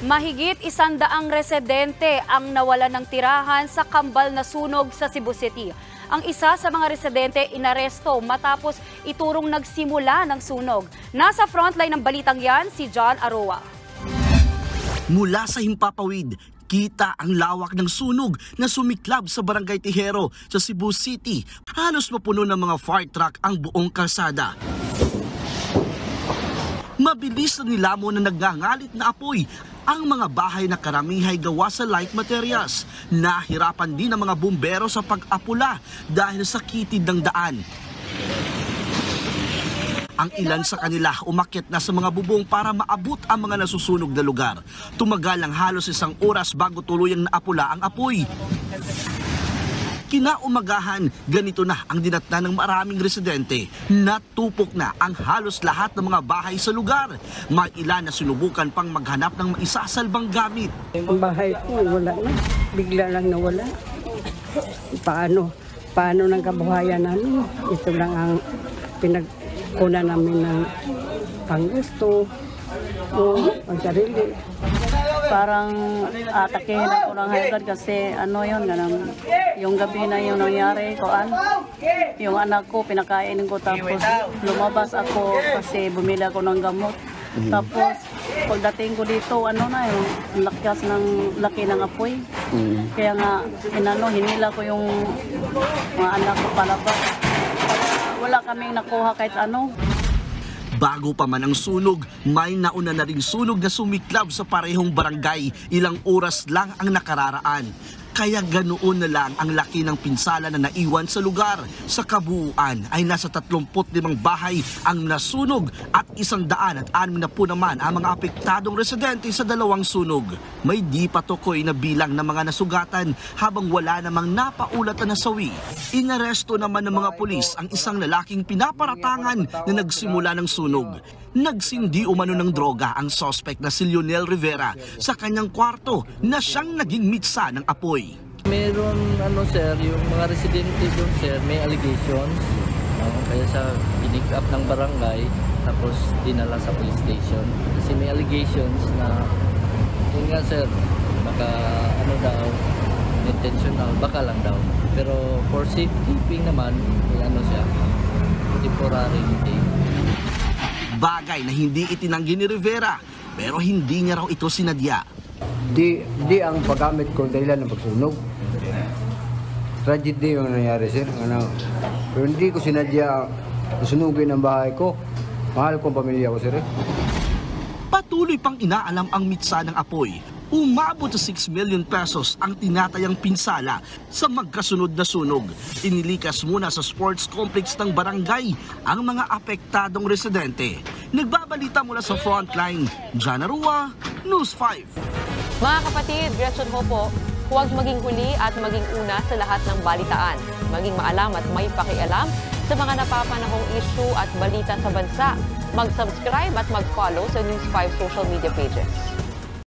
Mahigit 100 residente ang nawalan ng tirahan sa kambal na sunog sa Cebu City. Ang isa sa mga residente inaresto matapos iturong nagsimula ng sunog. Nasa frontline ng balitang yan si John Aroa. Mula sa Himpapawid, kita ang lawak ng sunog na sumiklab sa Barangay Tijero sa Cebu City. Halos mapuno ng mga fire truck ang buong kalsada. Mabilis na nilamon na nagngangalit na apoy ang mga bahay na karamihay gawa sa light materials. Nahirapan din ang mga bumbero sa pag-apula dahil sa kitid ng daan. Ang ilan sa kanila umakyat na sa mga bubong para maabot ang mga nasusunog na lugar. Tumagal ang halos 1 oras bago tuluyang naapula ang apoy. Kinaumagahan, ganito na ang dinatnan ng maraming residente. Natupok na ang halos lahat ng mga bahay sa lugar. May ilan na sinubukan pang maghanap ng maisasalbang gamit. Ang bahay ko wala na, bigla lang nawala. Paano ng kabuhayan namin? Ito lang ang pinagkunan namin ng panggusto o ang sarili. Parang atakehin ako ng hagad kasi ganun, yung gabi na yung nangyari yung anak ko pinakainin ko tapos lumabas ako kasi bumili ako ng gamot. Tapos pagdating ko dito yung laki ng apoy. Kaya nga hinila ko yung mga anak ko palabas. Wala kaming nakuha kahit ano. Bago pa man ang sunog, may nauna na ring sunog na sumiklab sa parehong barangay. Ilang oras lang ang nakararaan. Kaya ganoon na lang ang laki ng pinsala na naiwan sa lugar. Sa kabuuan ay nasa 35 bahay ang nasunog at 106 naman ang mga apektadong residente sa dalawang sunog. May di patukoy na bilang ng mga nasugatan habang wala namang napaulat na nasawi. Inaresto naman ng mga pulis ang isang lalaking pinaparatangan na nagsimula ng sunog. Nagsindi umano ng droga ang suspect na si Lionel Rivera sa kanyang kwarto na siyang naging mitsa ng apoy. Meron sir, yung mga residente doon sir, may allegations. Kaya sa pinick up ng barangay tapos dinala sa police station. Kasi may allegations na yun nga sir, baka daw, intentional, baka lang daw. Pero for safekeeping naman, siya, temporary hindi. Bagay na hindi itinanggi ni Rivera, pero hindi niya raw ito sinadya. Di ang paggamit ko dahilan ng pagsunog. Tragedy yung nangyari sir. Pero hindi ko sinadya sunugin ang bahay ko. Mahal kong pamilya ko sir. Patuloy pang inaalam ang mitsa ng apoy. Umabot sa 6 million pesos ang tinatayang pinsala sa magkasunod na sunog. Inilikas muna sa sports complex ng barangay ang mga apektadong residente. Nagbabalita mula sa frontline, John Aroa, News 5. Mga kapatid, Gretchen ho po, huwag maging huli at maging una sa lahat ng balitaan. Maging maalam at may pakialam sa mga napapanahong issue at balita sa bansa. Mag-subscribe at mag-follow sa News 5 social media pages.